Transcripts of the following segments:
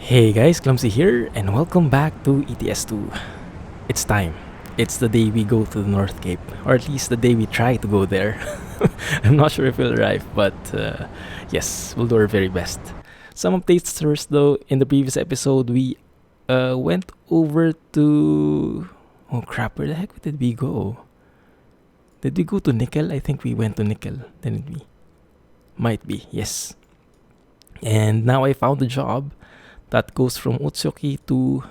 Hey guys, Clumsy here, and welcome back to ETS2. It's time. It's the day we go to the North Cape, or at least the day we try to go there. I'm not sure if we'll arrive, but yes, we'll do our very best. Some updates first though. In the previous episode, we went over to... Oh crap, where the heck did we go? Did we go to Nickel? I think we went to Nickel, didn't we? Might be, yes. And now I found a job that goes from Utsjoki to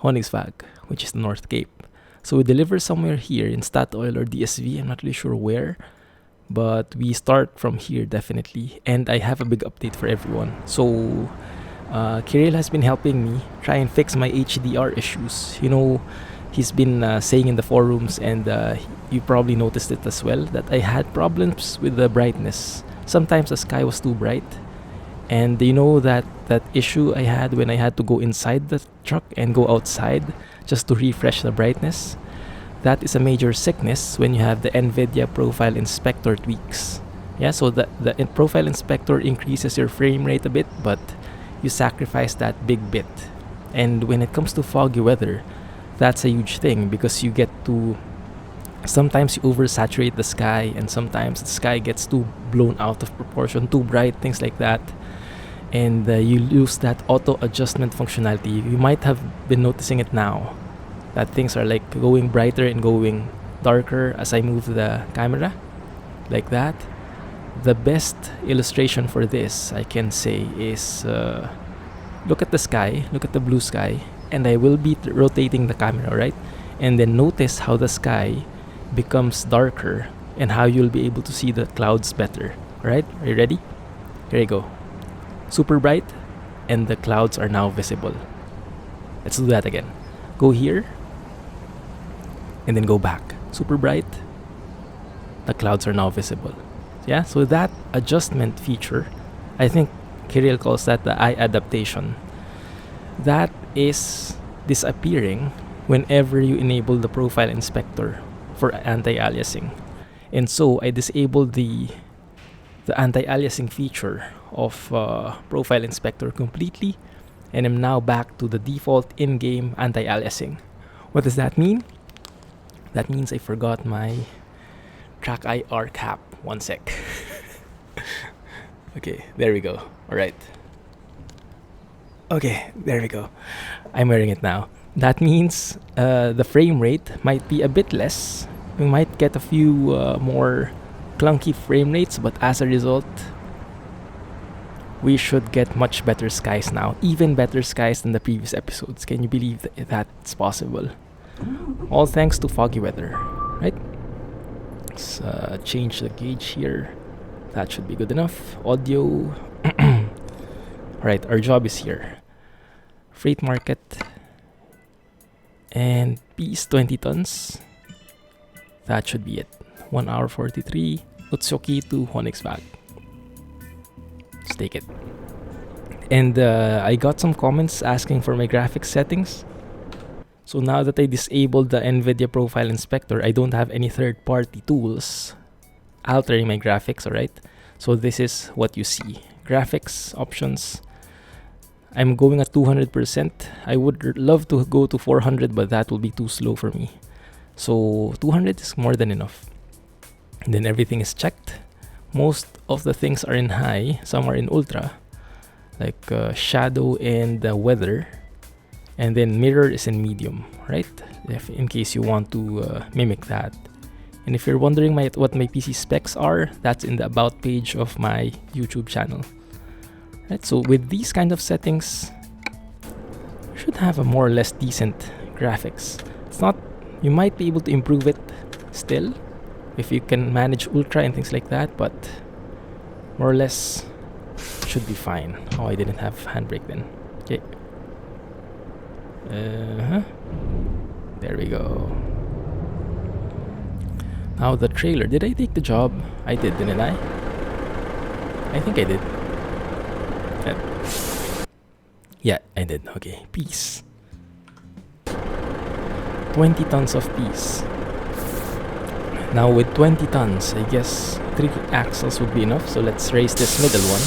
Honningsvag, which is the North Cape. So we deliver somewhere here in Statoil or DSV, I'm not really sure where, but we start from here definitely. And I have a big update for everyone. So Kirill has been helping me try and fix my HDR issues. You know, he's been saying in the forums, and you probably noticed it as well, that I had problems with the brightness. Sometimes the sky was too bright. And you know that issue I had when I had to go inside the truck and go outside just to refresh the brightness? That is a major sickness when you have the NVIDIA Profile Inspector tweaks. Yeah, so the Profile Inspector increases your frame rate a bit, but you sacrifice that big bit. And when it comes to foggy weather, that's a huge thing, because you get to... Sometimes you oversaturate the sky, and sometimes the sky gets too blown out of proportion, too bright, things like that. And you lose that auto adjustment functionality. You might have been noticing it now, that things are like going brighter and going darker as I move the camera, like that. The best illustration for this, I can say, is look at the sky, look at the blue sky, and I will be rotating the camera, right? And then notice how the sky becomes darker and how you'll be able to see the clouds better. Alright, are you ready? Here you go. Super bright, and the clouds are now visible. Let's do that again. Go here, and then go back. Super bright, the clouds are now visible. Yeah, so that adjustment feature, I think Kirill calls that the eye adaptation. That is disappearing whenever you enable the profile inspector for anti-aliasing. And so I disabled the anti-aliasing feature of Profile Inspector completely, and I'm now back to the default in-game anti-aliasing. What does that mean? That means I forgot my TrackIR cap. One sec. Okay, there we go. Alright. Okay, there we go. I'm wearing it now. That means the frame rate might be a bit less. We might get a few more clunky frame rates, but as a result, we should get much better skies now. Even better skies than the previous episodes. Can you believe that's possible? All thanks to foggy weather, right? Let's change the gauge here. That should be good enough. Audio. Alright, our job is here. Freight market. And piece 20 tons. That should be it. 1 hour 43. Utsjoki to Honningsvag. Let's take it. And I got some comments asking for my graphics settings. So now that I disabled the NVIDIA Profile Inspector, I don't have any third-party tools altering my graphics, alright? So this is what you see. Graphics options. I'm going at 200%. I would love to go to 400, but that will be too slow for me. So 200 is more than enough. And then everything is checked. Most of the things are in high. Some are in ultra, like shadow and weather. And then mirror is in medium, right? In case you want to mimic that. And if you're wondering what my PC specs are, that's in the about page of my YouTube channel. Right, so with these kind of settings, you should have a more or less decent graphics. It's not, you might be able to improve it still if you can manage ultra and things like that, but more or less should be fine. Oh, I didn't have handbrake then. Okay. There we go. Now the trailer. Did I take the job? I did, didn't I? I think I did. Yeah, I did. Okay, peace. 20 tons of peace. Now with 20 tons, I guess 3 axles would be enough. So let's raise this middle one.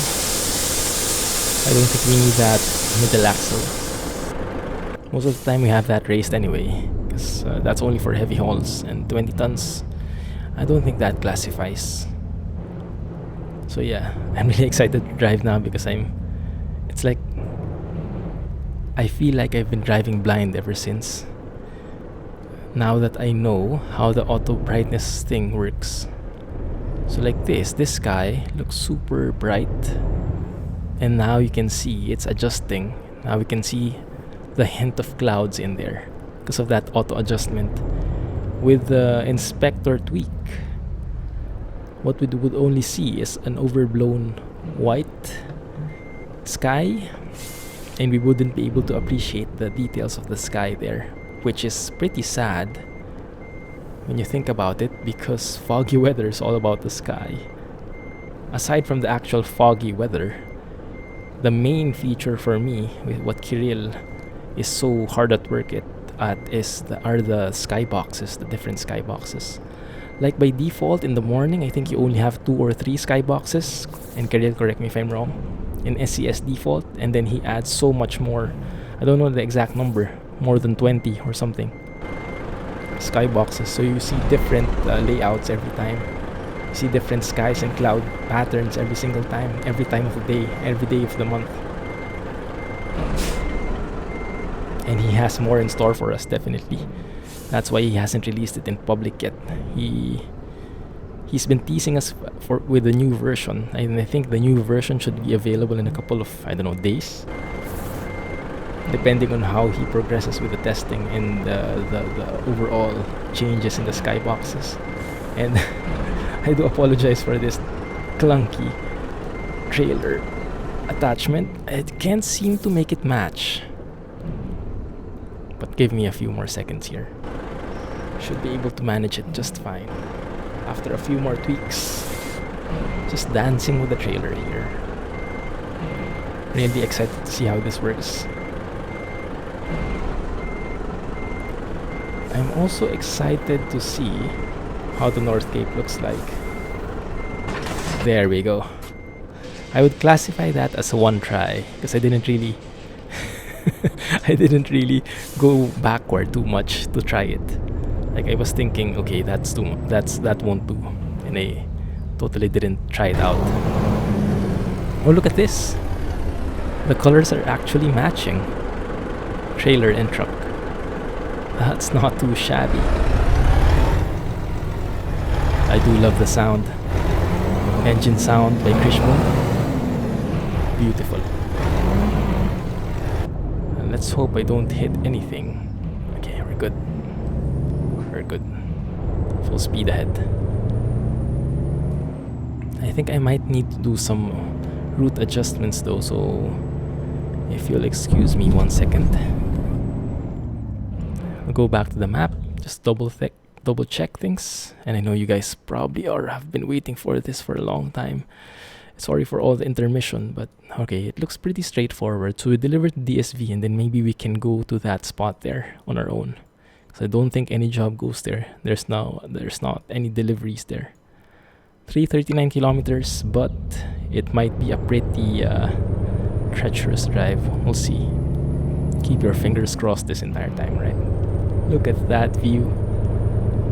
I don't think we need that middle axle. Most of the time we have that raised anyway, because that's only for heavy hauls, and 20 tons, I don't think that classifies. So yeah, I'm really excited to drive now because it's like, I feel like I've been driving blind ever since. Now that I know how the auto brightness thing works. So like this sky looks super bright, and now you can see it's adjusting. Now we can see the hint of clouds in there because of that auto adjustment. With the inspector tweak, what we would only see is an overblown white sky, and we wouldn't be able to appreciate the details of the sky there, which is pretty sad when you think about it, because foggy weather is all about the sky. Aside from the actual foggy weather, the main feature for me with what Kirill is so hard at work at are the skyboxes, the different skyboxes. Like by default in the morning, I think you only have 2 or 3 skyboxes, and Kirill, correct me if I'm wrong, in SCS default, and then he adds so much more. I don't know the exact number, more than 20 or something skyboxes. So you see different layouts every time. You see different skies and cloud patterns every single time, every time of the day, every day of the month. And he has more in store for us, definitely. That's why he hasn't released it in public yet. He's been teasing us with the new version, and I think the new version should be available in a couple of, I don't know, days, depending on how he progresses with the testing and the overall changes in the skyboxes. And I do apologize for this clunky trailer attachment. I can't seem to make it match, but give me a few more seconds here. Should be able to manage it just fine after a few more tweaks. Just dancing with the trailer here. Really excited to see how this works. I'm also excited to see how the North Cape looks like. There we go. I would classify that as a one try because I didn't really I didn't really go backward too much to try it. Like I was thinking, okay, that won't do, and I totally didn't try it out. Oh, look at this. The colors are actually matching. Trailer and truck. That's not too shabby. I do love the sound. Engine sound by Krishmo. Beautiful. And let's hope I don't hit anything. Okay, we're good. We're good. Full speed ahead. I think I might need to do some route adjustments though, so if you'll excuse me 1 second. I'll go back to the map, just double check things, and I know you guys probably have been waiting for this for a long time. Sorry for all the intermission, but okay, it looks pretty straightforward. So we delivered the DSV, and then maybe we can go to that spot there on our own. Because I don't think any job goes there. There's not any deliveries there. 339 kilometers, but it might be a pretty treacherous drive. We'll see. Keep your fingers crossed this entire time, right? Look at that view.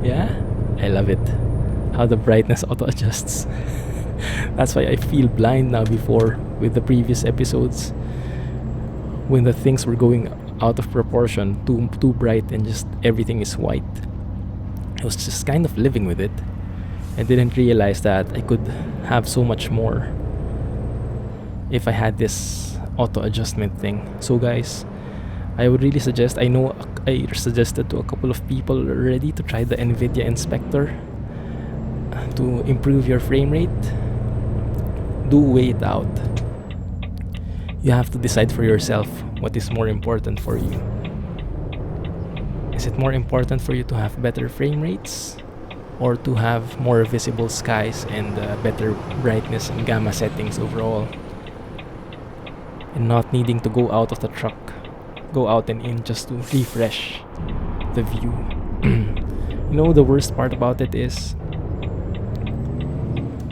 Yeah, I love it. How the brightness auto adjusts. That's why I feel blind now. Before, with the previous episodes, when the things were going out of proportion, too bright, and just everything is white, I was just kind of living with it. I didn't realize that I could have so much more if I had this auto adjustment thing. So guys, I would really suggest, I know I suggested to a couple of people already to try the NVIDIA Inspector to improve your frame rate. Do weigh it out. You have to decide for yourself what is more important for you. Is it more important for you to have better frame rates, or to have more visible skies and better brightness and gamma settings overall, and not needing to go out of the truck, go out and in just to refresh the view? You know, the worst part about it is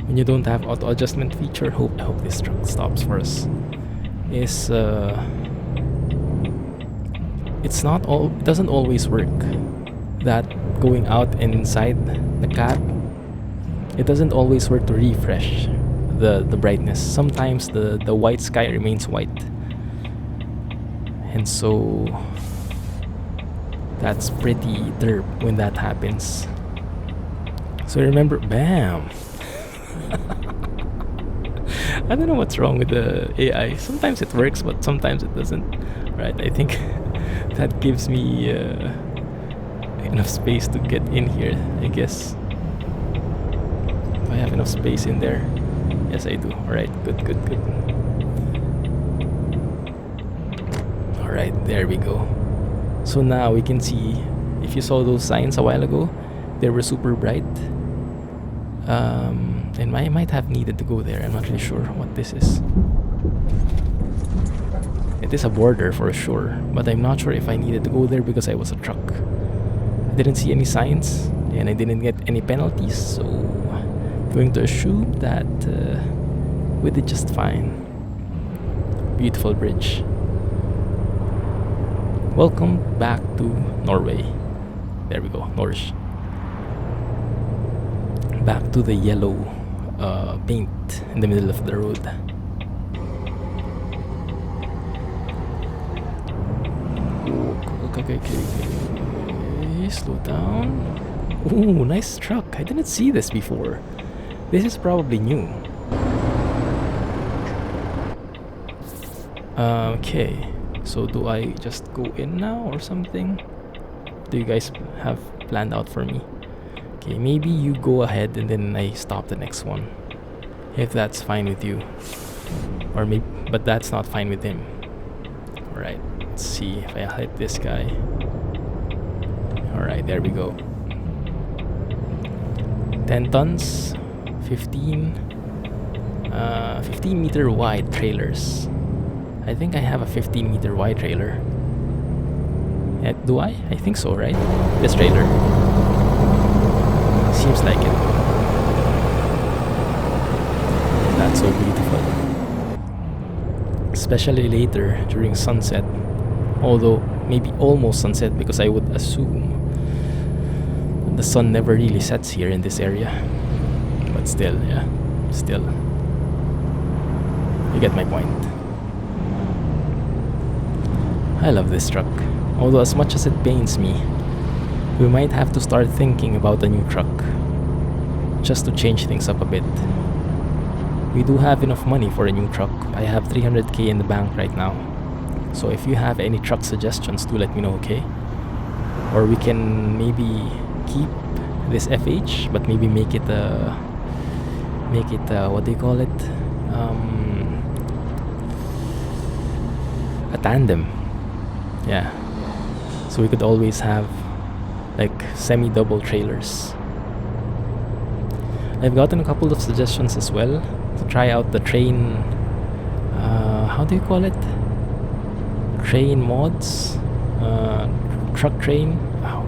when you don't have auto adjustment feature. I hope this truck stops for us. Is it's not all, it doesn't always work. That going out and inside the cab, it doesn't always work to refresh the brightness. Sometimes the white sky remains white, and so that's pretty derp when that happens. So remember, bam. I don't know what's wrong with the AI. Sometimes it works, but sometimes it doesn't. Right? I think that gives me enough space to get in here, I guess. Do I have enough space in there? Yes, I do. Alright, good, good, good. Alright, there we go. So now we can see, if you saw those signs a while ago, they were super bright. And I might have needed to go there. I'm not really sure what this is. It is a border for sure, but I'm not sure if I needed to go there because I was a truck. I didn't see any signs, and I didn't get any penalties, so I'm going to assume that we did just fine. Beautiful bridge. Welcome back to Norway. There we go, Norge. Back to the yellow paint in the middle of the road. Okay, slow down. Ooh, nice truck. I didn't see this before. This is probably new. Okay, so do I just go in now or something? Do you guys have planned out for me? Okay, maybe you go ahead and then I stop the next one, if that's fine with you. Or maybe, but that's not fine with him. Alright, let's see if I hit this guy. Alright, there we go. 10 tons, 15 meter wide trailers. I think I have a 15 meter wide trailer. Do I? I think so, right? This trailer. Seems like it. That's so beautiful. Especially later during sunset. Although maybe almost sunset, because I would assume the sun never really sets here in this area. But still, yeah. Still. You get my point. I love this truck. Although as much as it pains me, we might have to start thinking about a new truck, just to change things up a bit. We do have enough money for a new truck. I have 300k in the bank right now. So if you have any truck suggestions, do let me know, okay? Or we can maybe keep this FH, but maybe make it what do you call it? A tandem. Yeah. So we could always have like semi-double trailers. I've gotten a couple of suggestions as well to try out the train, how do you call it? Train mods? Truck train? Oh,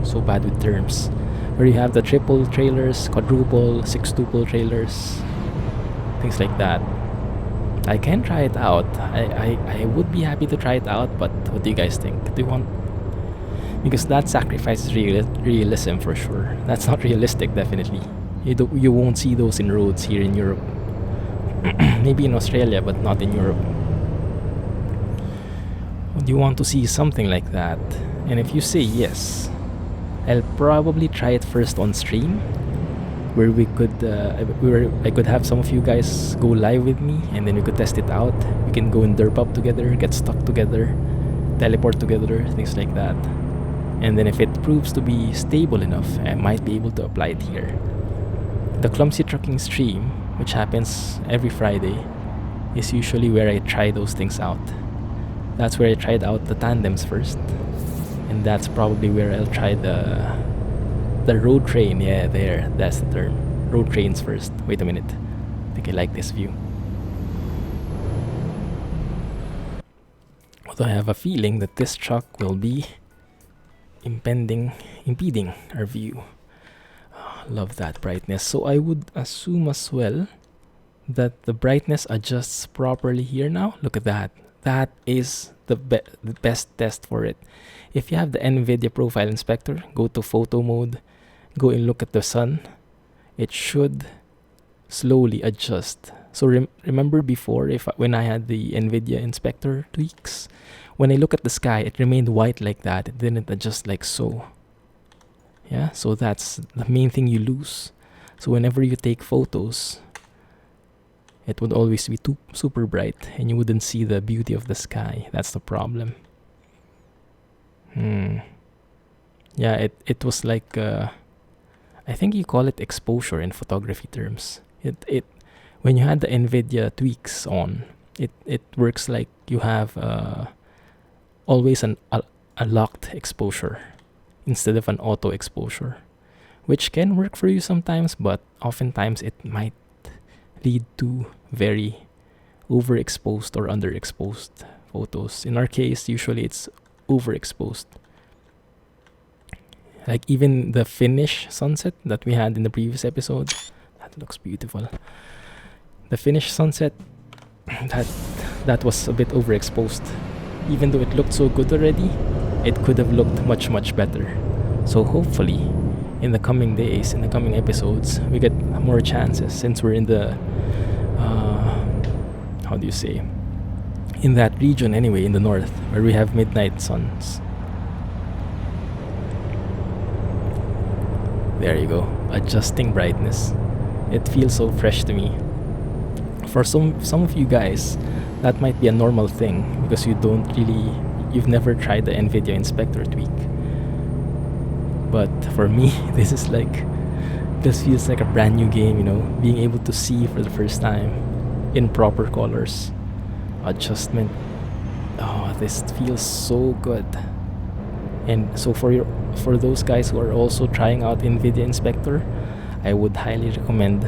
so bad with terms. Where you have the triple trailers, quadruple, sextuple trailers, things like that. I can try it out. I would be happy to try it out, but what do you guys think? Do you want... Because that sacrifices realism for sure. That's not realistic, definitely. You won't see those in roads here in Europe. Maybe in Australia, but not in Europe. Would you want to see something like that? And if you say yes, I'll probably try it first on stream, where we could, I could have some of you guys go live with me, and then we could test it out. We can go and derp up together, get stuck together, teleport together, things like that. And then if it proves to be stable enough, I might be able to apply it here. The Clumsy trucking stream, which happens every Friday, is usually where I try those things out. That's where I tried out the tandems first, and that's probably where I'll try the road train. Yeah, there, that's the term. Road trains first. Wait a minute. I think I like this view. Although I have a feeling that this truck will be impeding our view. Oh, love that brightness. So I would assume as well that the brightness adjusts properly here now. Look at that. That is the best test for it. If you have the NVIDIA Profile Inspector, go to photo mode, go and look at the sun. It should slowly adjust. So remember before, when I had the NVIDIA Inspector tweaks, when I look at the sky, it remained white like that. It didn't adjust like so. Yeah, so that's the main thing you lose. So whenever you take photos, it would always be too super bright and you wouldn't see the beauty of the sky. That's the problem. Yeah, it was like I think you call it exposure in photography terms. It when you had the NVIDIA tweaks on, it works like you have always a locked exposure instead of an auto exposure, which can work for you sometimes, but oftentimes it might lead to very overexposed or underexposed photos. In our case, usually it's overexposed. Like even the Finnish sunset that we had in the previous episode, that looks beautiful. The Finnish sunset, that was a bit overexposed. Even though it looked so good already, it could have looked much, much better. So hopefully, in the coming days, in the coming episodes, we get more chances since we're in the, how do you say, in that region anyway, in the north, where we have midnight suns. There you go, adjusting brightness. It feels so fresh to me. For some of you guys, that might be a normal thing because you've never tried the NVIDIA Inspector tweak. But for me, this feels like a brand new game, being able to see for the first time in proper colors. Adjustment. Oh, this feels so good. And so for those guys who are also trying out NVIDIA Inspector, I would highly recommend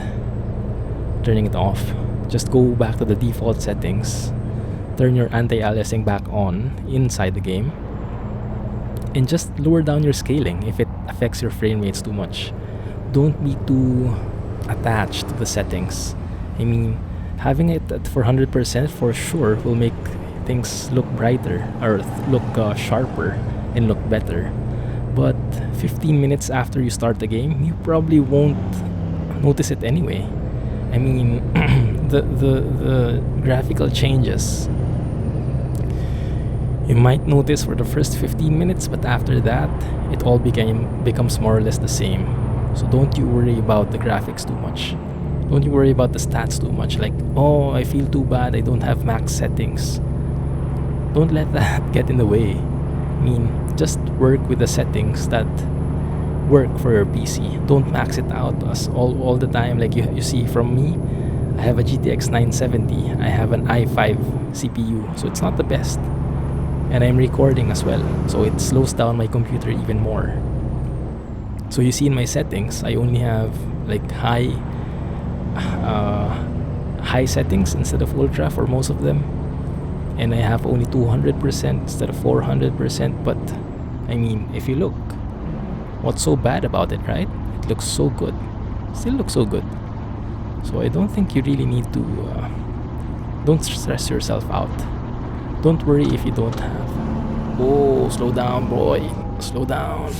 turning it off. Just go back to the default settings, turn your anti-aliasing back on inside the game, and just lower down your scaling if it affects your frame rates too much. Don't be too attached to the settings. I mean, having it at 400% for sure will make things look brighter or look sharper and look better. But 15 minutes after you start the game, you probably won't notice it anyway. I mean, the graphical changes you might notice for the first 15 minutes, but after that, it all becomes more or less the same. So don't you worry about the graphics too much. Don't you worry about the stats too much. Like, oh, I feel too bad, I don't have max settings. Don't let that get in the way. I mean, just work with the settings that work for your PC. Don't max it out all the time. Like you see from me, I have a GTX 970. I have an i5 CPU, so it's not the best. And I'm recording as well, so it slows down my computer even more. So you see in my settings, I only have like high settings instead of ultra for most of them. And I have only 200% instead of 400%. But I mean, if you look, what's so bad about it, right? It looks so good. Still looks so good. So I don't think you really need to don't stress yourself out. Don't worry if you don't have. Oh, slow down, boy. Slow down.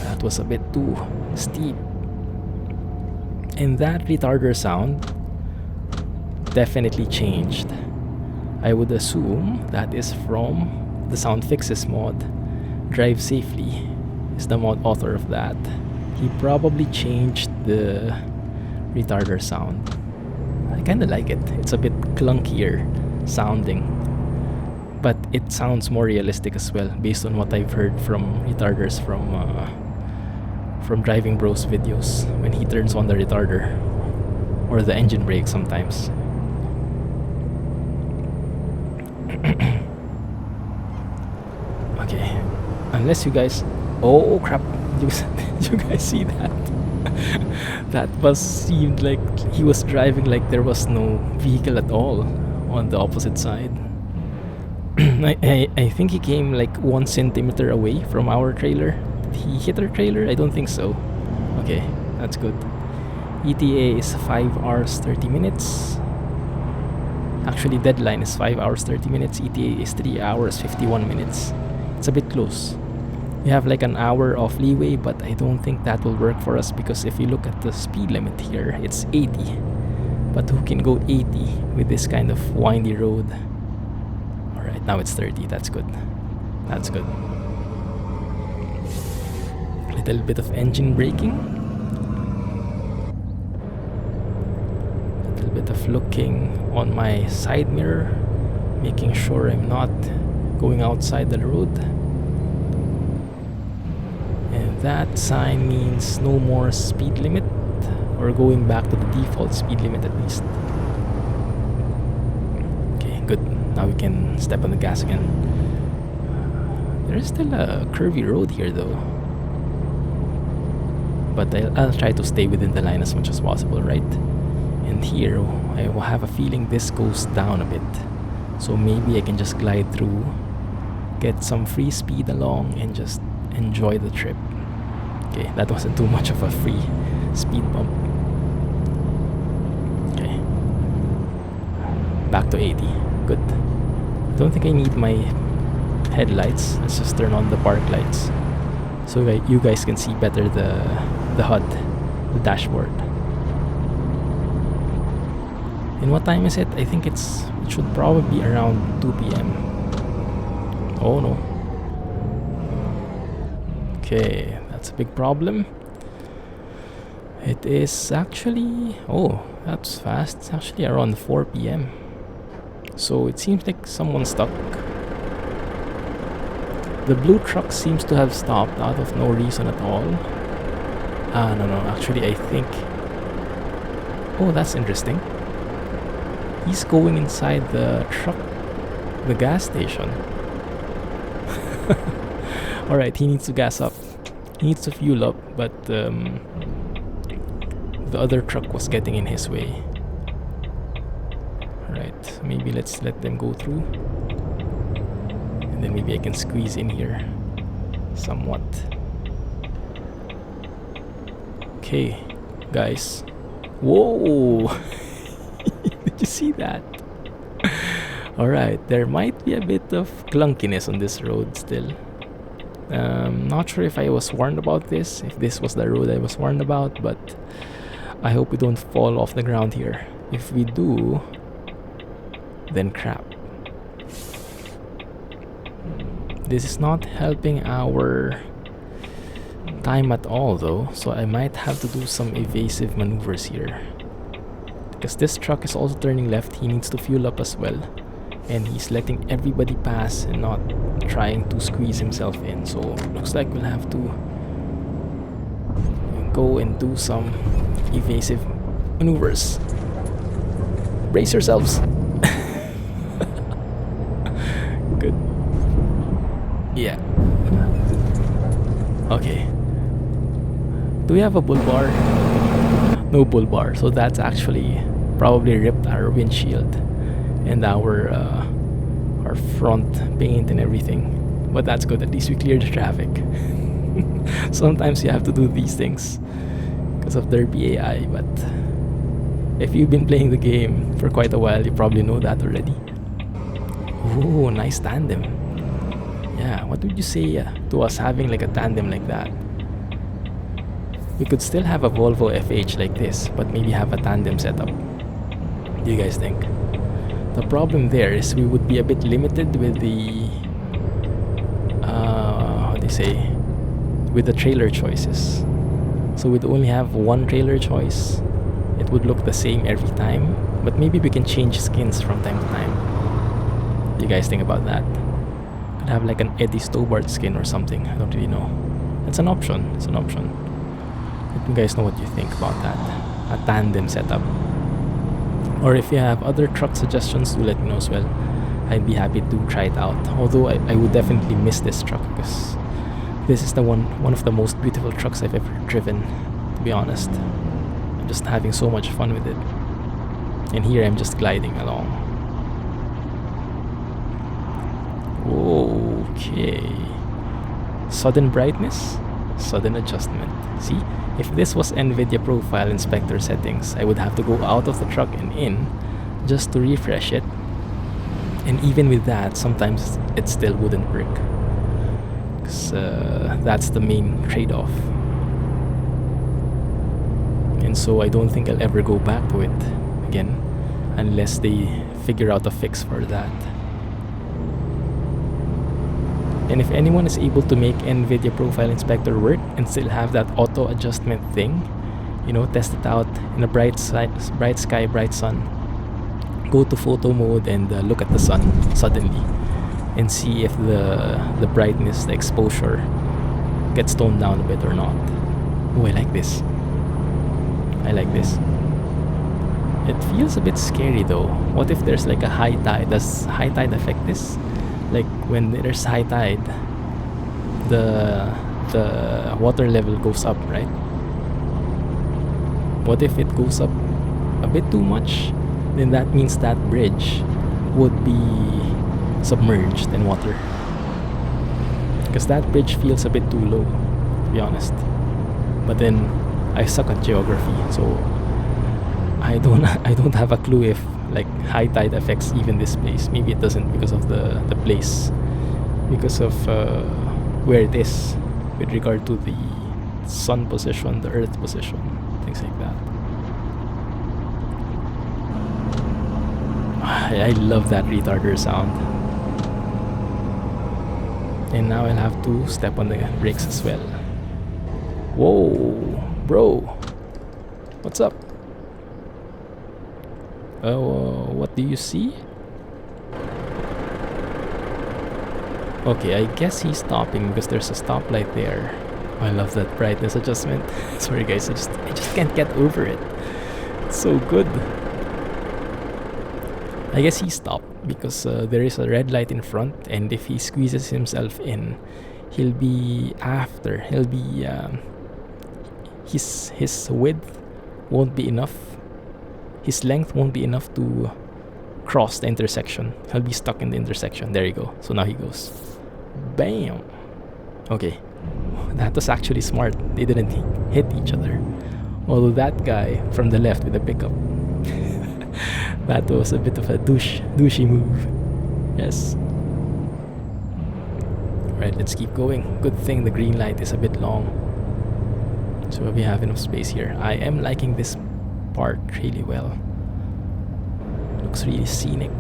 That was a bit too steep. And that retarder sound definitely changed. I would assume that is from the Sound Fixes mod. Drive Safely is the mod author of that. He probably changed the retarder sound. I kinda like it. It's a bit clunkier sounding, but it sounds more realistic as well based on what I've heard from retarders from Driving Bros videos when he turns on the retarder or the engine brake sometimes. Okay, unless you guys, oh crap, you guys see that? That bus seemed like he was driving like there was no vehicle at all on the opposite side. I think he came like 1 centimeter away from our trailer. Did he hit our trailer? I don't think so. Okay, that's good. ETA is 5 hours 30 minutes. Actually, deadline is 5 hours 30 minutes. ETA is 3 hours 51 minutes. It's a bit close. We have like an hour of leeway, but I don't think that will work for us because if you look at the speed limit here, it's 80. But who can go 80 with this kind of windy road? Alright, now it's 30. That's good. That's good. Little bit of engine braking. Little bit of looking on my side mirror, making sure I'm not going outside the road. And that sign means no more speed limit, or going back to the default speed limit at least. Okay, good. Now we can step on the gas again. There is still a curvy road here though. But I'll try to stay within the line as much as possible, right? And here, I will have a feeling this goes down a bit. So maybe I can just glide through, get some free speed along, and just enjoy the trip. Okay, that wasn't too much of a free speed bump. Okay. Back to 80. Good. I don't think I need my headlights. Let's just turn on the park lights so you guys can see better the HUD, the dashboard. And what time is it? I think it should probably be around 2 p.m. Oh no. Okay, that's a big problem. It is actually, oh, that's fast. It's actually around 4 p.m. So it seems like someone's stuck. The blue truck seems to have stopped out of no reason at all. No, actually I think... Oh, that's interesting. He's going inside the truck, the gas station. Alright, he needs to gas up. He needs to fuel up, but the other truck was getting in his way. Alright, maybe let's let them go through. And then maybe I can squeeze in here somewhat. Okay, guys. Whoa! Did you see that? Alright, there might be a bit of clunkiness on this road still. Not sure if I was warned about this, if this was the road I was warned about, but I hope we don't fall off the ground here. If we do, then crap. This is not helping our time at all though, so I might have to do some evasive maneuvers here. Because this truck is also turning left, he needs to fuel up as well. And he's letting everybody pass and not trying to squeeze himself in. So looks like we'll have to go and do some evasive maneuvers. Brace yourselves. Good. Yeah. Okay. Do we have a bull bar? No bull bar, so that's actually probably ripped our windshield and our front paint and everything. But that's good, at least we cleared the traffic. Sometimes you have to do these things because of Derby AI, but if you've been playing the game for quite a while, you probably know that already. Oh, nice tandem. Yeah, what would you say to us having like a tandem like that? We could still have a Volvo FH like this, but maybe have a tandem setup. What do you guys think? The problem there is we would be a bit limited with the how do you say, with the trailer choices. So we'd only have one trailer choice. It would look the same every time, but maybe we can change skins from time to time. What do you guys think about that? Could have like an Eddie Stobart skin or something. I don't really know. It's an option. It's an option. Let me guys know what you think about that. A tandem setup. Or if you have other truck suggestions, do let me know as well. I'd be happy to try it out. Although I would definitely miss this truck because this is the one of the most beautiful trucks I've ever driven, to be honest. I'm just having so much fun with it. And here I'm just gliding along. Okay. Sudden brightness, sudden adjustment. See? If this was NVIDIA Profile Inspector settings, I would have to go out of the truck and in just to refresh it And even with that, sometimes it still wouldn't work. Because that's the main trade-off. And so I don't think I'll ever go back to it again unless they figure out a fix for that. And if anyone is able to make NVIDIA Profile Inspector work and still have that auto adjustment thing, you know, test it out in a bright sky, bright sun. Go to photo mode and look at the sun suddenly and see if the brightness, the exposure gets toned down a bit or not. Oh, I like this. I like this. It feels a bit scary though. What if there's like a high tide? Does high tide affect this? Like when there's high tide, the water level goes up, right? What if it goes up a bit too much? Then that means that bridge would be submerged in water. Because that bridge feels a bit too low, to be honest. But then I suck at geography, so I don't have a clue if like high tide affects even this place. Maybe it doesn't because of the place, because of where it is with regard to the sun position, the earth position, things like that. I love that retarder sound. And now I'll have to step on the brakes as well. Whoa, bro, what's up? What do you see? Okay, I guess he's stopping because there's a stoplight there. I love that brightness adjustment. Sorry guys, I just can't get over it. It's so good. I guess he stopped because there is a red light in front, and if he squeezes himself in, he'll be his width won't be enough. His length won't be enough to cross the intersection. He'll be stuck in the intersection. There you go. So now he goes. Bam! Okay. That was actually smart. They didn't hit each other. Although that guy from the left with the pickup, that was a bit of a douchey move. Yes. Right, let's keep going. Good thing the green light is a bit long, so we have enough space here. I am liking this part really well. Looks really scenic.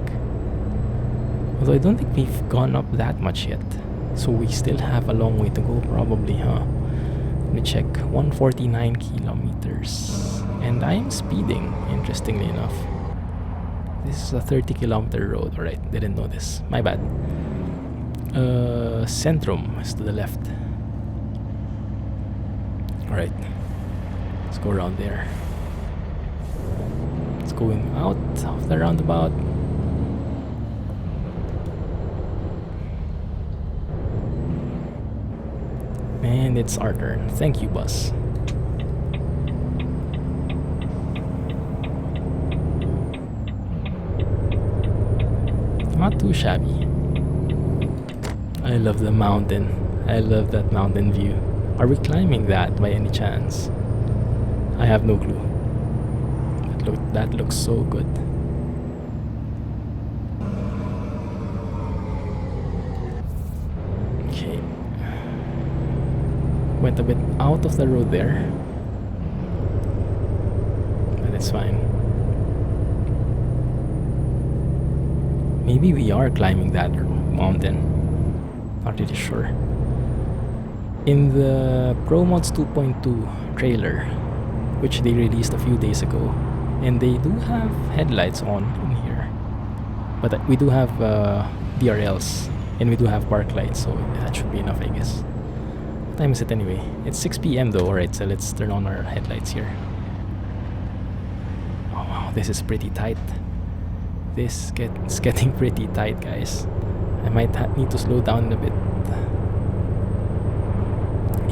Although I don't think we've gone up that much yet, so we still have a long way to go probably, huh? Let me check. 149 kilometers. And I am speeding, interestingly enough. This is a 30-kilometer road. Alright, didn't know this. My bad. Centrum is to the left. Alright. Let's go around there. It's going out of the roundabout. And it's our turn. Thank you, bus. Not too shabby. I love the mountain. I love that mountain view. Are we climbing that by any chance? I have no clue. That looks so good. Okay. Went a bit out of the road there, but it's fine. Maybe we are climbing that mountain. Not really sure. In the ProMods 2.20 trailer, which they released a few days ago, and they do have headlights on in here, but we do have DRLs and we do have park lights, so that should be enough, I guess. What time is it anyway? It's 6 p.m. though. Alright, so let's turn on our headlights here. Oh wow, this is pretty tight. It's getting pretty tight, guys. I might need to slow down a bit.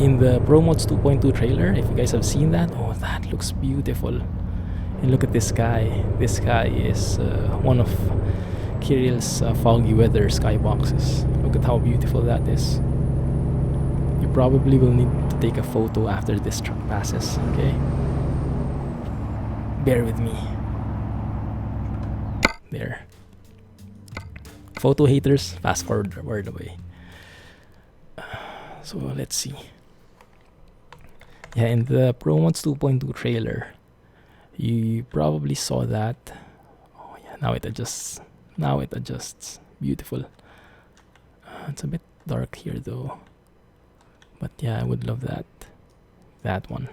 In the ProMods 2.20 trailer, if you guys have seen that, oh, that looks beautiful. And look at this guy. This guy is one of Kirill's Foggy Weather skyboxes. Look at how beautiful that is. You probably will need to take a photo after this truck passes, okay? Bear with me. There. Photo haters, fast forward word away. So let's see. Yeah, in the ProMods 2.20 trailer, you probably saw that. Oh yeah, now it adjusts. Now it adjusts. Beautiful. It's a bit dark here though. But yeah, I would love that. That one.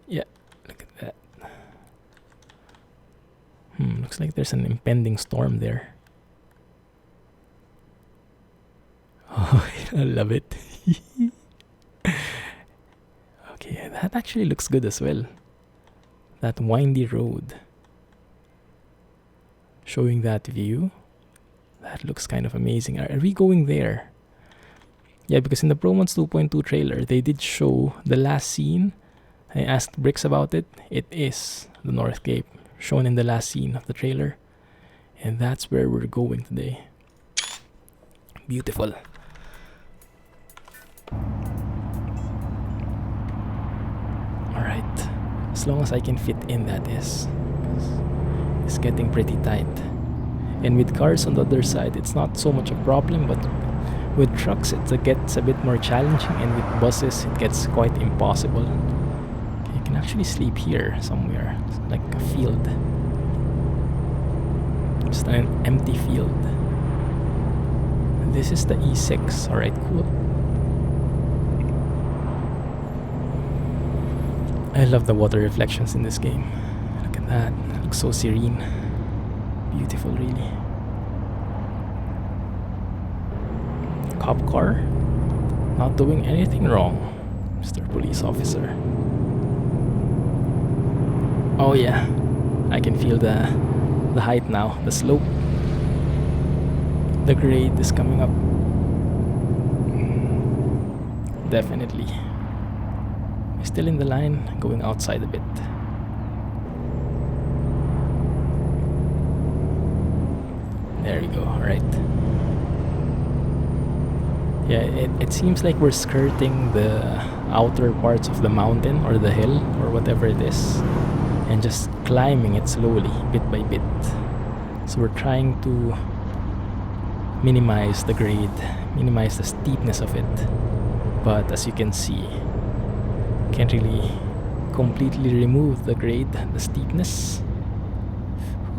Yeah, look at that. Looks like there's an impending storm there. Oh, I love it. Okay, that actually looks good as well. That windy road. Showing that view. That looks kind of amazing. Are we going there? Yeah, because in the ProMods 2.20 trailer, they did show the last scene. I asked Bricks about it. It is the North Cape, shown in the last scene of the trailer. And that's where we're going today. Beautiful. Alright. As long as I can fit in, that is. It's getting pretty tight. And with cars on the other side, it's not so much a problem, but with trucks it gets a bit more challenging, and with buses it gets quite impossible. Okay, you can actually sleep here somewhere. It's like a field. Just an empty field. This is the E6. Alright, cool. I love the water reflections in this game. Look at that. It looks so serene. Beautiful, really. Cop car. Not doing anything wrong, Mr. Police Officer. Oh yeah. I can feel the height now. The slope. The grade is coming up. Definitely. Still in the line, going outside a bit. There we go, alright. Yeah, it seems like we're skirting the outer parts of the mountain or the hill or whatever it is, and just climbing it slowly, bit by bit. So we're trying to minimize the grade, minimize the steepness of it. But as you can see, can't really completely remove the grade, the steepness.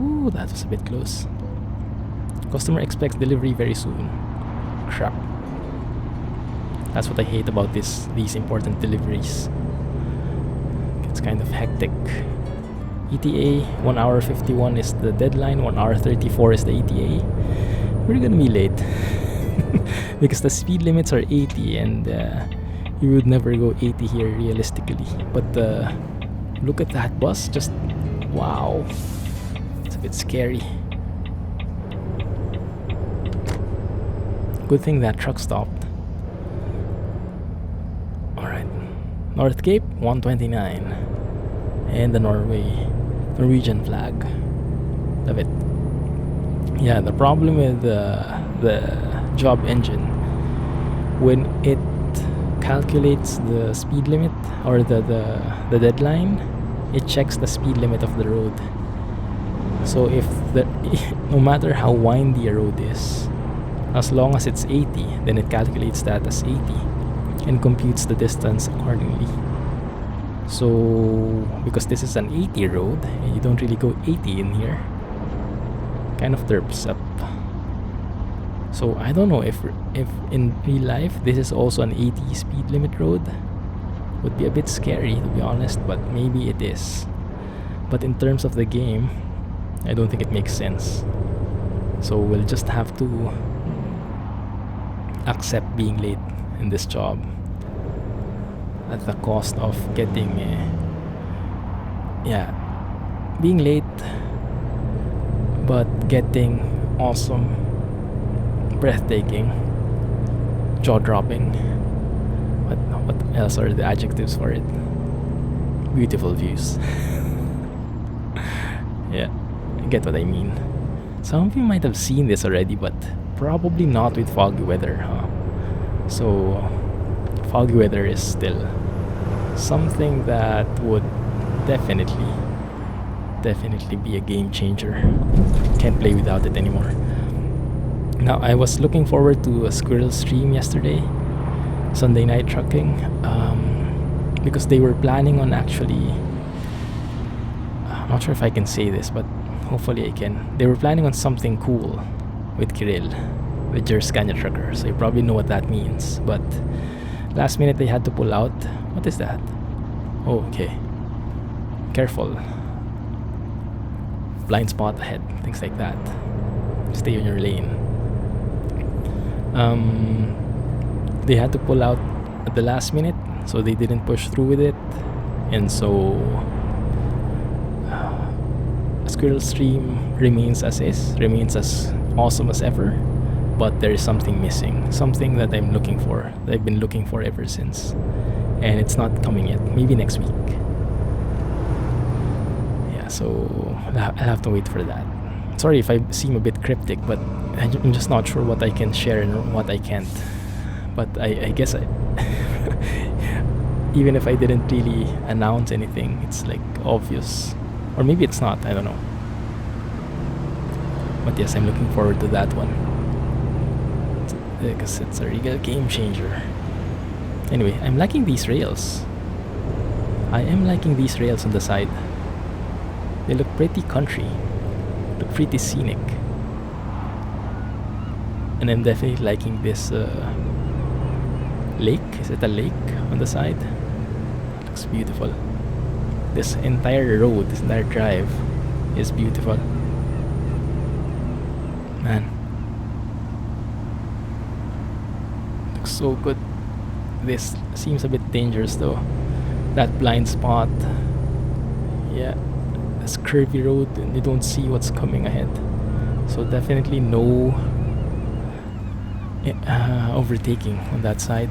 Ooh, that was a bit close. Customer expects delivery very soon. Crap. That's what I hate about these important deliveries. It's kind of hectic. ETA 1 hour 51 is the deadline, 1 hour 34 is the ETA. We're gonna be late because the speed limits are 80, and you would never go 80 here realistically. But look at that bus, just wow. It's a bit scary. Good thing that truck stopped. Alright. North Cape 129. And the Norwegian flag. Love it. Yeah, the problem with the job engine, when it calculates the speed limit or the deadline, it checks the speed limit of the road. So if no matter how windy a road is, as long as it's 80, then it calculates that as 80 and computes the distance accordingly. So because this is an 80 road and you don't really go 80 in here, kind of derps up. So I don't know if in real life this is also an 80 speed limit road. Would be a bit scary, to be honest, but maybe it is. But in terms of the game, I don't think it makes sense. So we'll just have to accept being late in this job at the cost of getting being late, but getting awesome, breathtaking, jaw-dropping. What else are the adjectives for it? Beautiful views. Yeah, you get what I mean. Some of you might have seen this already, but probably not with Foggy Weather, huh? So Foggy Weather is still something that would definitely be a game changer. Can't play without it anymore. Now, I was looking forward to a squirrel stream yesterday, Sunday night trucking, because they were planning on actually, I'm not sure if I can say this, but hopefully I can. They were planning on something cool with Kirill, with GerScaniaTrucker, so you probably know what that means, but last minute they had to pull out. What is that? Oh, okay. Careful. Blind spot ahead, things like that. Stay in your lane. They had to pull out at the last minute, so they didn't push through with it, and so Squirrel Stream remains as is, remains as awesome as ever, but there is something missing, something that I'm looking for, that I've been looking for ever since, and it's not coming yet. Maybe next week. Yeah, so I'll have to wait for that. Sorry if I seem a bit cryptic, but I'm just not sure what I can share and what I can't. But I guess even if I didn't really announce anything, it's like obvious. Or maybe it's not, I don't know. But yes, I'm looking forward to that one, because it's a real game changer. Anyway, I'm liking these rails. I am liking these rails on the side. They look pretty country, look pretty scenic. And I'm definitely liking this lake. Is it a lake on the side? Looks beautiful. This entire road, this entire drive is beautiful. Man, looks so good. This seems a bit dangerous though. That blind spot. Yeah, this curvy road and you don't see what's coming ahead. So definitely no overtaking on that side.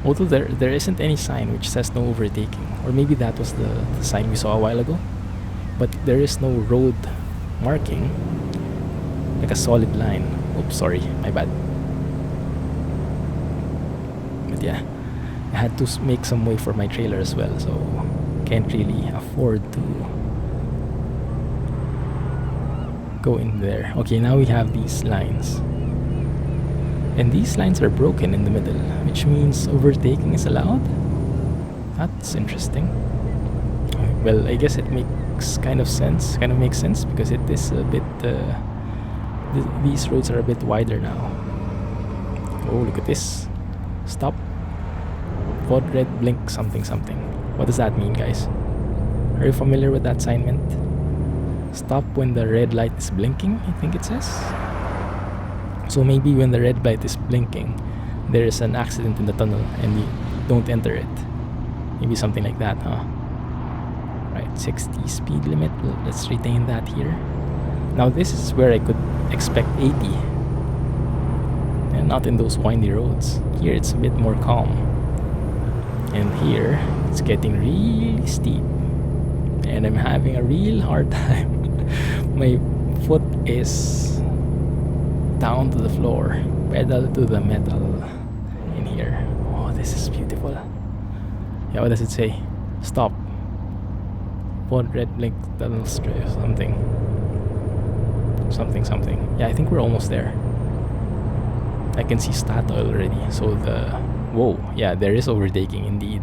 Although there isn't any sign which says no overtaking, or maybe that was the sign we saw a while ago, but there is no road marking, like a solid line. Oops, sorry, my bad. But yeah, I had to make some way for my trailer as well, so can't really afford to go in there. Okay, now we have these lines. And these lines are broken in the middle, which means overtaking is allowed? That's interesting. Well, I guess it makes kind of makes sense, because it is a bit, these roads are a bit wider now. Oh, look at this. Stop. Pod red blink something something. What does that mean, guys? Are you familiar with that sign meant? Stop when the red light is blinking, I think it says. So maybe when the red light is blinking, there is an accident in the tunnel and you don't enter it. Maybe something like that, huh? Right, 60 speed limit. Well, let's retain that here. Now this is where I could expect 80. And not in those windy roads. Here it's a bit more calm. And here, it's getting really steep. And I'm having a real hard time. My foot is down to the floor, pedal to the metal in here. Oh, this is beautiful. Yeah, what does it say? Stop. Pod red blink tunnel strip something. Something. Yeah, I think we're almost there. I can see Statoil already. So whoa, yeah, there is overtaking indeed.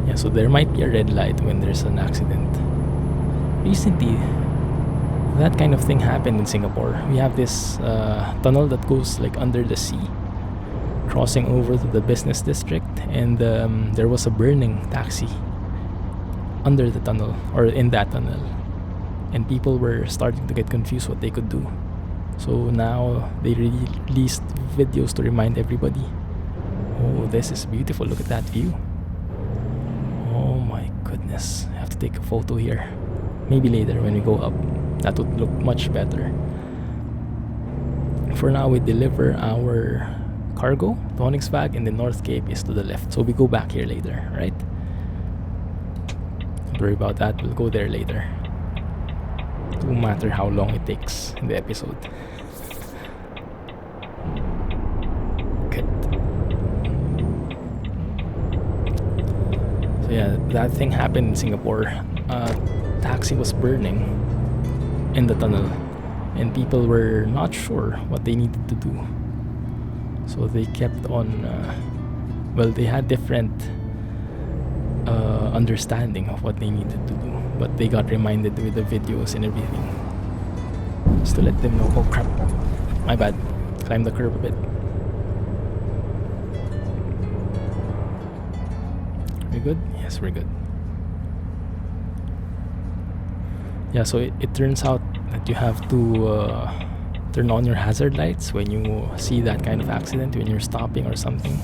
Yeah, so there might be a red light when there's an accident. Recently, that kind of thing happened in Singapore. We have this tunnel that goes like under the sea, crossing over to the business district, and there was a burning taxi under the tunnel, or in that tunnel, and people were starting to get confused what they could do. So now they released videos to remind everybody. Oh, this is beautiful. Look at that view. Oh my goodness. I have to take a photo here. Maybe later when we go up. That would look much better. For now, we deliver our cargo to Onyxbag, and the North Cape is to the left. So we go back here later, right? Don't worry about that. We'll go there later. No matter how long it takes in the episode. Good. So yeah, that thing happened in Singapore. Taxi was burning. in the tunnel, and people were not sure what they needed to do. So they kept on, well, they had different understanding of what they needed to do, but they got reminded with the videos and everything, just to let them know. Oh crap, my bad, climb the curb a bit. We good? Yes, we're good. Yeah, so it turns out that you have to turn on your hazard lights when you see that kind of accident, when you're stopping or something.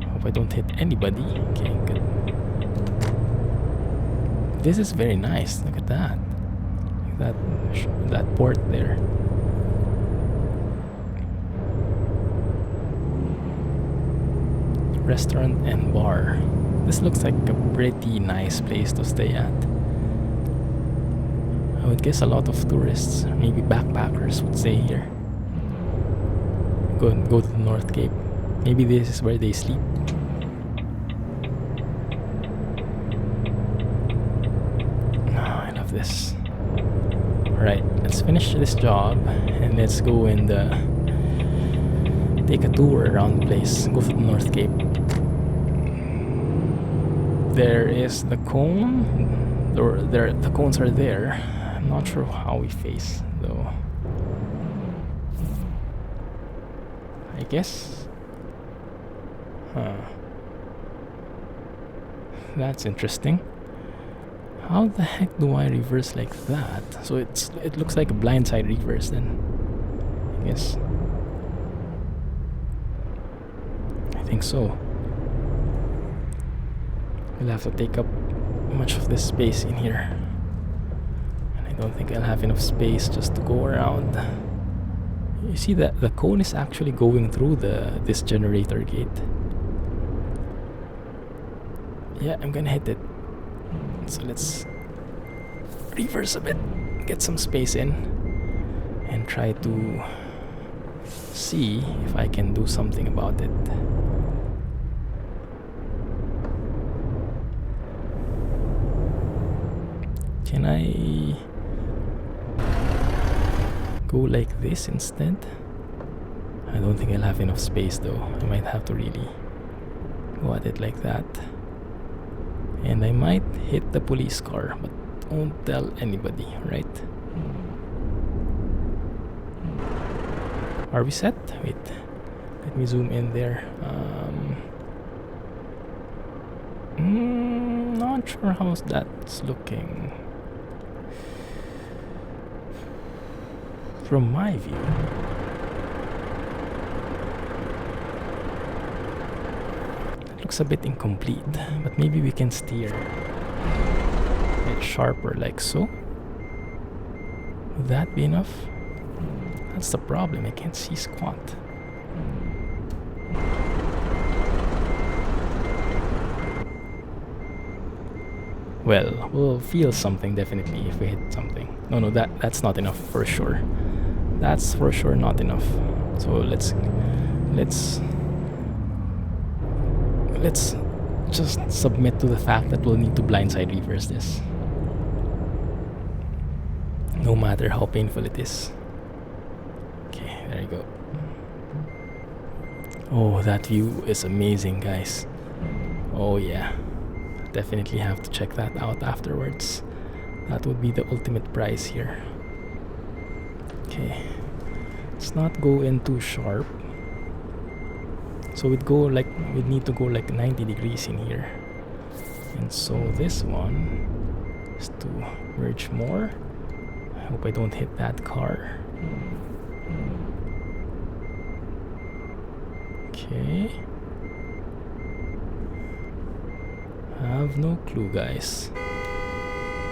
Hope I don't hit anybody. Okay, good. This is very nice. Look at that. That port there. Restaurant and bar. This looks like a pretty nice place to stay at. I would guess a lot of tourists, maybe backpackers, would stay here. Go to the North Cape. Maybe this is where they sleep. Oh, I love this. Alright, let's finish this job and let's go and take a tour around the place. Go to the North Cape. There is the cone. The cones are there. I'm not sure how we face though. I guess. That's interesting. How the heck do I reverse like that? So it looks like a blindside reverse then, I guess. I think so. We'll have to take up much of this space in here. And I don't think I'll have enough space just to go around. You see that the cone is actually going through this generator gate. Yeah, I'm gonna hit it. So let's reverse a bit, get some space in, and try to see if I can do something about it. Can I go like this instead? I don't think I'll have enough space though. I might have to really go at it like that. And I might hit the police car, but don't tell anybody, right? Are we set? Wait, let me zoom in there. Not sure how that's looking from my view. Looks a bit incomplete, but maybe we can steer it sharper like so. Would that be enough? That's the problem, I can't see squat. Well, we'll feel something definitely if we hit something. No, that's not enough for sure. That's for sure not enough. So let's just submit to the fact that we'll need to blindside reverse this, no matter how painful it is. Okay, there you go. Oh, that view is amazing, guys. Oh yeah, definitely have to check that out afterwards. That would be the ultimate prize here. Okay, let's not go in too sharp. So we'd need to go like 90 degrees in here. And so this one is to merge more. I hope I don't hit that car. Okay. I have no clue, guys.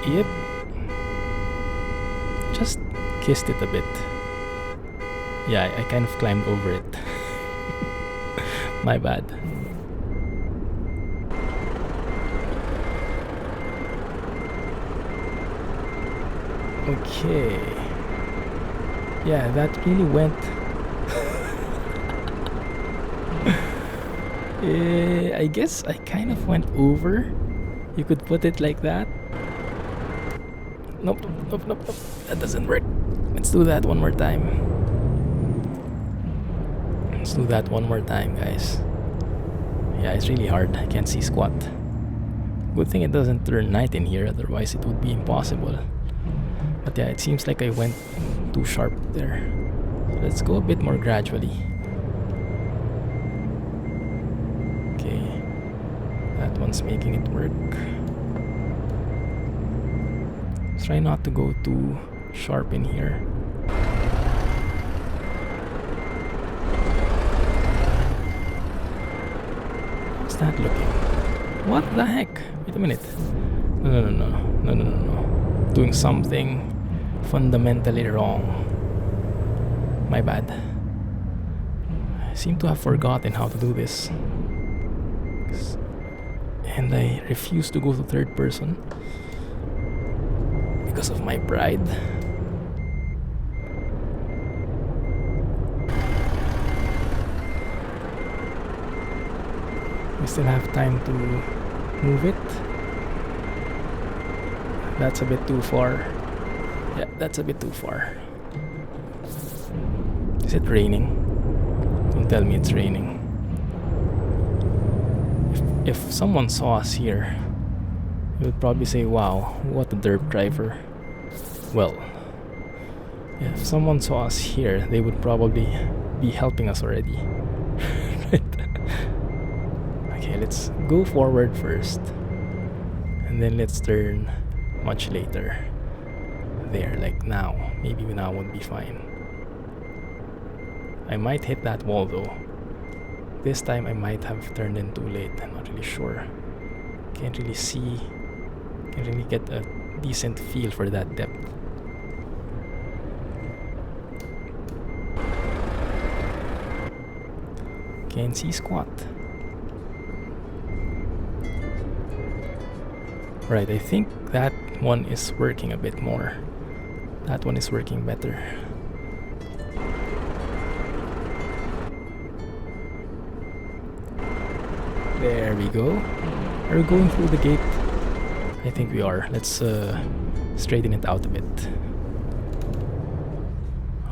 Yep. Just kissed it a bit. Yeah, I kind of climbed over it. My bad. Okay. Yeah, that really went. I guess I kind of went over. You could put it like that. nope, nope, nope, nope. That doesn't work. Let's do that one more time. Let's do that one more time, guys. Yeah, it's really hard. I can't see squat. Good thing it doesn't turn night in here, otherwise it would be impossible. But yeah, it seems like I went too sharp there. So let's go a bit more gradually. Okay, that one's making it work. Let's try not to go too sharp in here. How's that looking? What the heck? Wait a minute. No. Doing something fundamentally wrong. My bad. I seem to have forgotten how to do this. And I refuse to go to third person because of my pride. We still have time to move it. That's a bit too far. Yeah, that's a bit too far. Is it raining? Don't tell me it's raining. If someone saw us here, they would probably say, wow, what a derp driver. Well, if someone saw us here, they would probably be helping us already. Right? Okay, let's go forward first. And then let's turn much later. There, like now. Maybe now would be fine. I might hit that wall though. This time I might have turned in too late. I'm not really sure. Can't really see. Can't really get a decent feel for that depth. Can't see squat. Right, I think that one is working a bit more. That one is working better. There we go. Are we going through the gate? I think we are. Let's straighten it out a bit.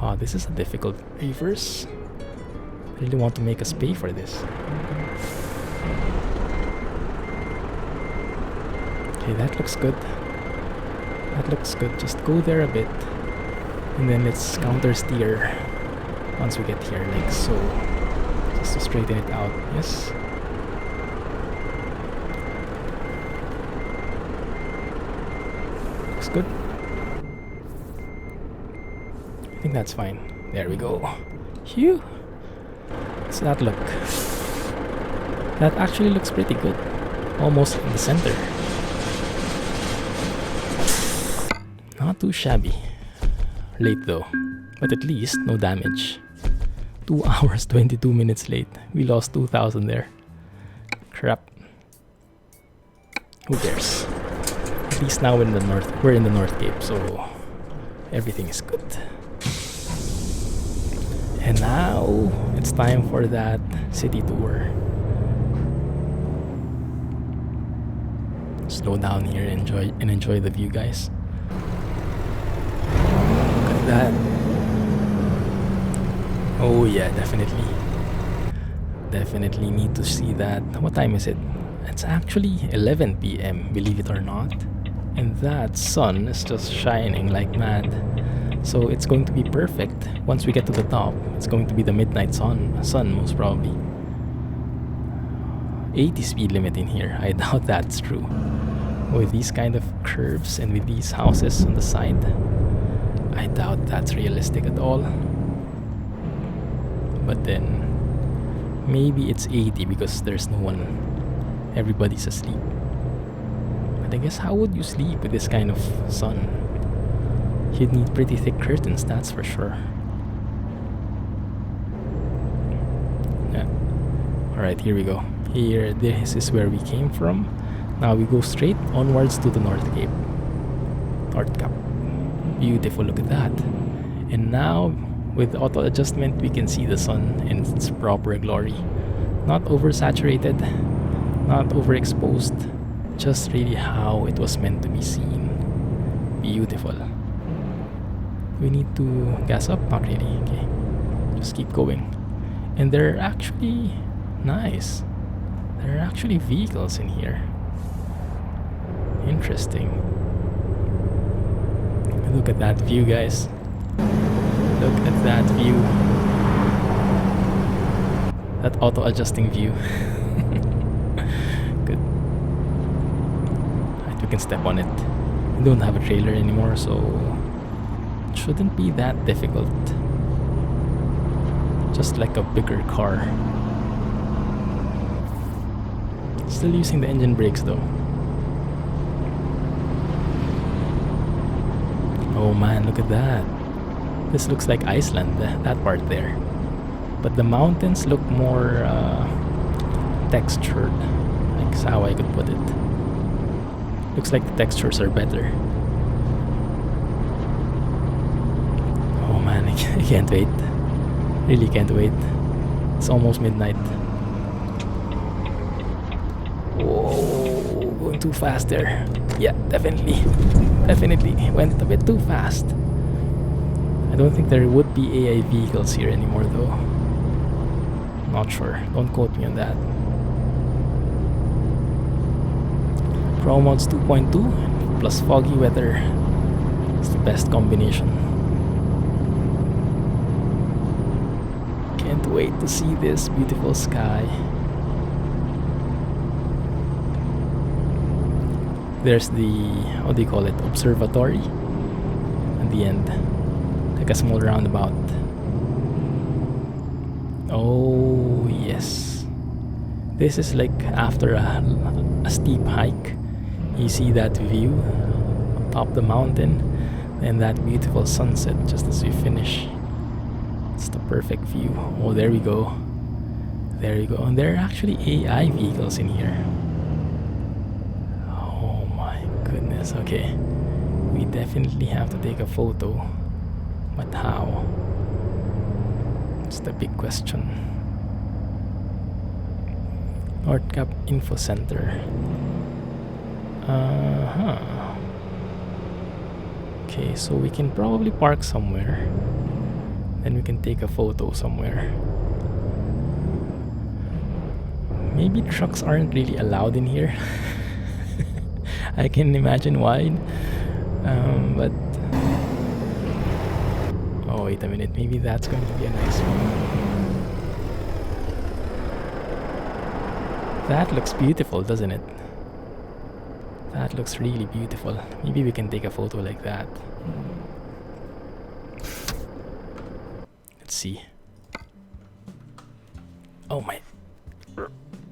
Oh, this is a difficult reverse. I really want to make us pay for this. Okay, that looks good. That looks good. Just go there a bit. And then let's counter steer once we get here, like so. Just to straighten it out. Yes. Looks good. I think that's fine. There we go. Phew. Does that look? That actually looks pretty good. Almost in the center. Not too shabby. Late though, but at least no damage. 2 hours 22 minutes late. We lost 2,000 there. Crap. Who cares? At least now we're in the Nordkapp, so everything is good. And now it's time for that city tour. Slow down here and enjoy the view, guys. Look at that. Oh yeah, definitely. Definitely need to see that. What time is it? It's actually 11 p.m, believe it or not. And that sun is just shining like mad. So it's going to be perfect. Once we get to the top, it's going to be the midnight sun most probably. 80 speed limit in here. I doubt that's true. With these kind of curves and with these houses on the side, I doubt that's realistic at all. But then maybe it's 80 because there's no one. Everybody's asleep. But I guess how would you sleep with this kind of sun? You'd need pretty thick curtains, that's for sure. Yeah. Alright, here we go. Here, this is where we came from. Now we go straight onwards to the Nordkapp. Beautiful, look at that. And now, with auto adjustment, we can see the sun in its proper glory. Not oversaturated, not overexposed, just really how it was meant to be seen. beautiful. We need to gas up? Not really. Okay. Just keep going. And they're actually nice. There are actually vehicles in here. Interesting. Look at that view, guys. Look at that view. That auto-adjusting view. Good. Right, we can step on it. We don't have a trailer anymore, so it shouldn't be that difficult. Just like a bigger car. Still using the engine brakes though. Oh man, look at that. This looks like Iceland, that part there. But the mountains look more textured. Like how I could put it. Looks like the textures are better. Oh man, I can't wait. Really can't wait. It's almost midnight. Whoa, going too fast there. Yeah, definitely. Definitely went a bit too fast. I don't think there would be AI vehicles here anymore though. Not sure. Don't quote me on that. ProMods 2.20 plus Foggy Weather. It's the best combination. Can't wait to see this beautiful sky. There's the, what do you call it, observatory at the end, like a small roundabout. Oh yes, this is like after a steep hike. You see that view atop the mountain and that beautiful sunset just as you finish. It's the perfect view. Oh, there we go. There you go. And there are actually AI vehicles in here. Goodness, okay. We definitely have to take a photo. But how? It's the big question. Nordkapp Info Center. Okay, so we can probably park somewhere. Then we can take a photo somewhere. Maybe trucks aren't really allowed in here. I can imagine why, but oh wait a minute, maybe that's going to be a nice one. That looks beautiful, doesn't it? That looks really beautiful. Maybe we can take a photo like that. Let's see. Oh my,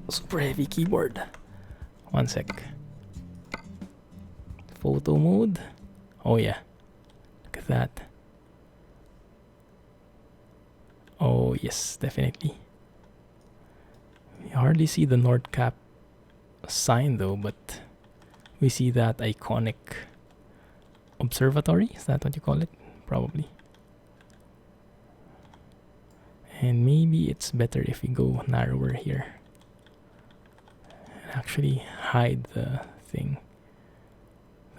super heavy keyboard. One sec. Photo mode. Oh yeah, look at that. Oh yes, definitely. We hardly see the Nordkapp sign though, but we see that iconic observatory. Is that what you call it? Probably. And maybe it's better if we go narrower here and actually hide the thing.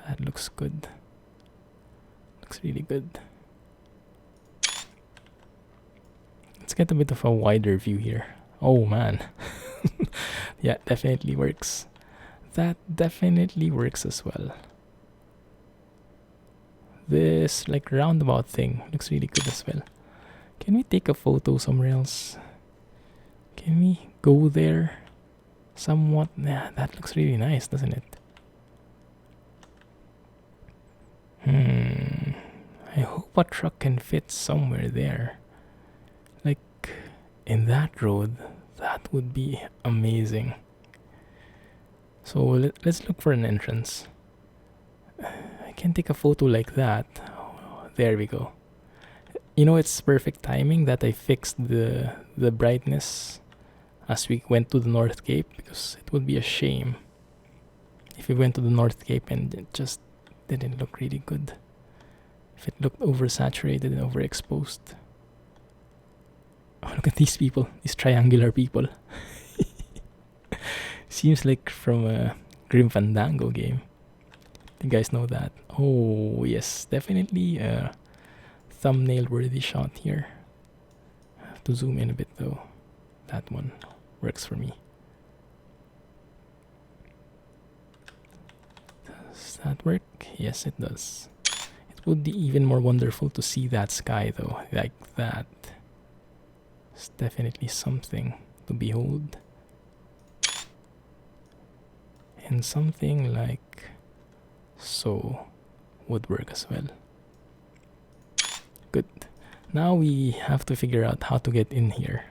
That looks good. Looks really good. Let's get a bit of a wider view here. Oh man. Yeah, definitely works. That definitely works as well. This like roundabout thing looks really good as well. Can we take a photo somewhere else? Can we go there? Somewhat. Yeah, that looks really nice, doesn't it? I hope a truck can fit somewhere there. Like in that road, that would be amazing. So let's look for an entrance. I can take a photo like that. Oh, there we go. You know, it's perfect timing that I fixed the brightness as we went to the North Cape, because it would be a shame if we went to the North Cape and it just didn't look really good. If it looked oversaturated and overexposed. Oh, look at these people, these triangular people. Seems like from a Grim Fandango game. You guys know that. Oh yes, definitely a thumbnail worthy shot here. I have to zoom in a bit though. That one works for me. Does that work? Yes, it does. It would be even more wonderful to see that sky though, like that. It's definitely something to behold. And something like so would work as well. Good. Now we have to figure out how to get in here.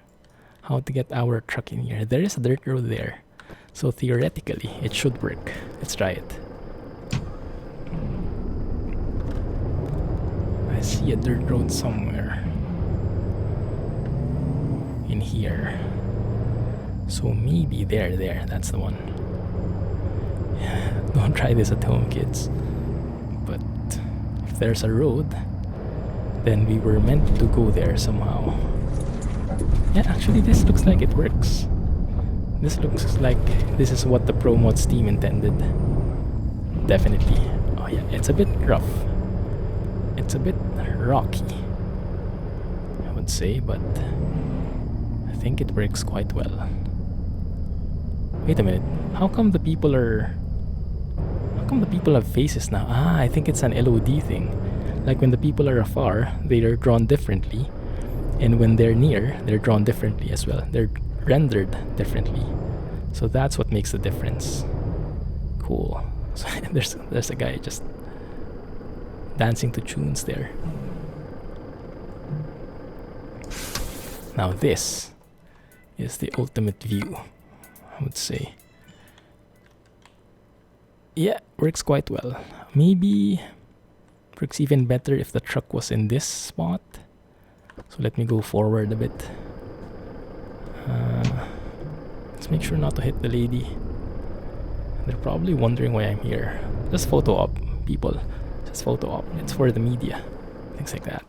How to get our truck in here. There is a dirt road there. So theoretically, it should work. Let's try it. I see a dirt road somewhere. In here. So maybe there, that's the one. Don't try this at home, kids. But if there's a road, then we were meant to go there somehow. Yeah, actually this looks like it works. This looks like this is what the ProMods team intended. Definitely. Oh yeah, it's a bit rough. It's a bit rocky, I would say, but I think it works quite well. Wait a minute. How come the people have faces now? Ah, I think it's an LOD thing. Like when the people are afar, they are drawn differently. And when they're near, they're drawn differently as well. They're rendered differently. So that's what makes the difference. Cool. So there's a guy just dancing to tunes there. Now this is the ultimate view, I would say. Yeah, works quite well. Maybe works even better if the truck was in this spot. So let me go forward a bit. Let's make sure not to hit the lady. They're probably wondering why I'm here. Just photo op, people. Just photo op. It's for the media. Things like that.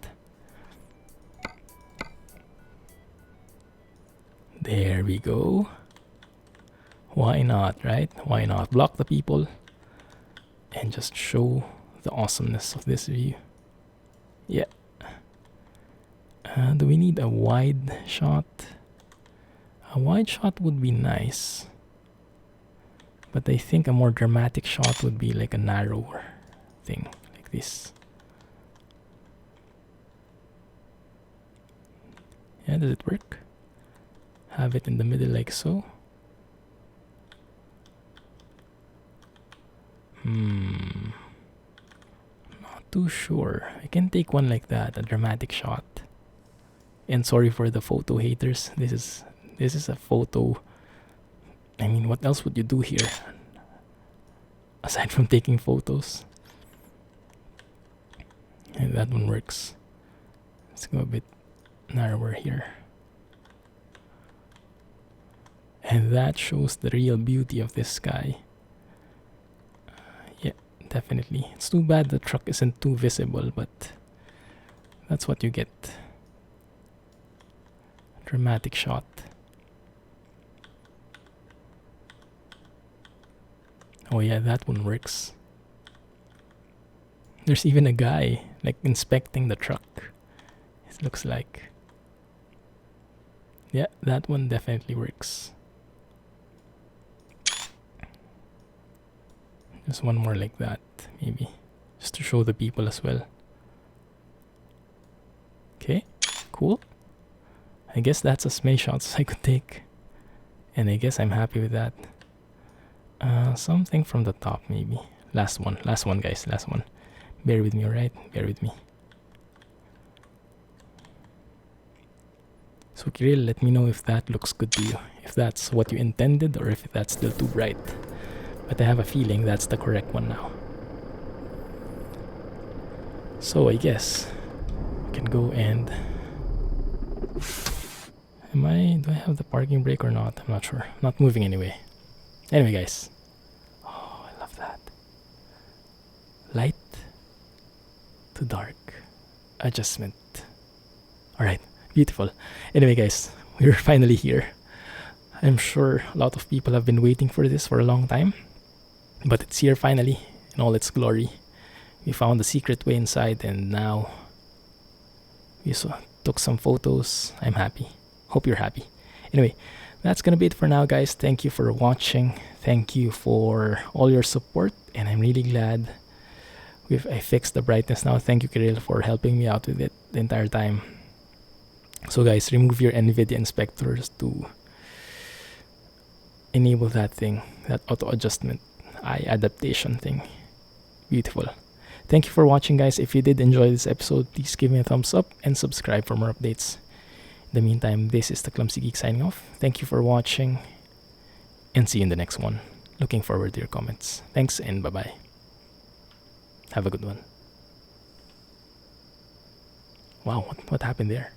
There we go. Why not, right? Why not? Block the people and just show the awesomeness of this view. Yeah. Do we need a wide shot? A wide shot would be nice. But I think a more dramatic shot would be like a narrower thing, like this. Yeah, does it work? Have it in the middle like so. Not too sure. I can take one like that, a dramatic shot. And sorry for the photo haters. This is a photo. I mean, what else would you do here? Aside from taking photos. And that one works. Let's go a bit narrower here. And that shows the real beauty of this sky. Yeah, definitely. It's too bad the truck isn't too visible, but that's what you get. Dramatic shot. Oh yeah, that one works. There's even a guy like inspecting the truck. It looks like. Yeah, that one definitely works. Just one more like that, maybe. Just to show the people as well. Okay, cool. I guess that's as many shots as I could take. And I guess I'm happy with that. Something from the top, maybe. Last one guys, last one. Bear with me, alright? Bear with me. So Kirill, let me know if that looks good to you. If that's what you intended or if that's still too bright. But I have a feeling that's the correct one now. So I guess we can go and... do I have the parking brake or not? I'm not sure. I'm not moving anyway. Anyway guys. Oh, I love that. Light to dark adjustment. Alright, beautiful. Anyway guys, we're finally here. I'm sure a lot of people have been waiting for this for a long time. But it's here finally. in all its glory. We found the secret way inside, and now we took some photos. I'm happy. Hope you're happy. Anyway, that's gonna be it for now, guys. Thank you for watching. Thank you for all your support, and I'm really glad I fixed the brightness now. Thank you, Kirill, for helping me out with it the entire time. So guys, remove your NVIDIA inspectors to enable that thing, that auto adjustment, eye adaptation thing. Beautiful. Thank you for watching, guys. If you did enjoy this episode, please give me a thumbs up and subscribe for more updates. In the meantime, this is the Clumsy Geek signing off. Thank you for watching, and see you in the next one. Looking forward to your comments. Thanks, and bye-bye. Have a good one. Wow, what happened there?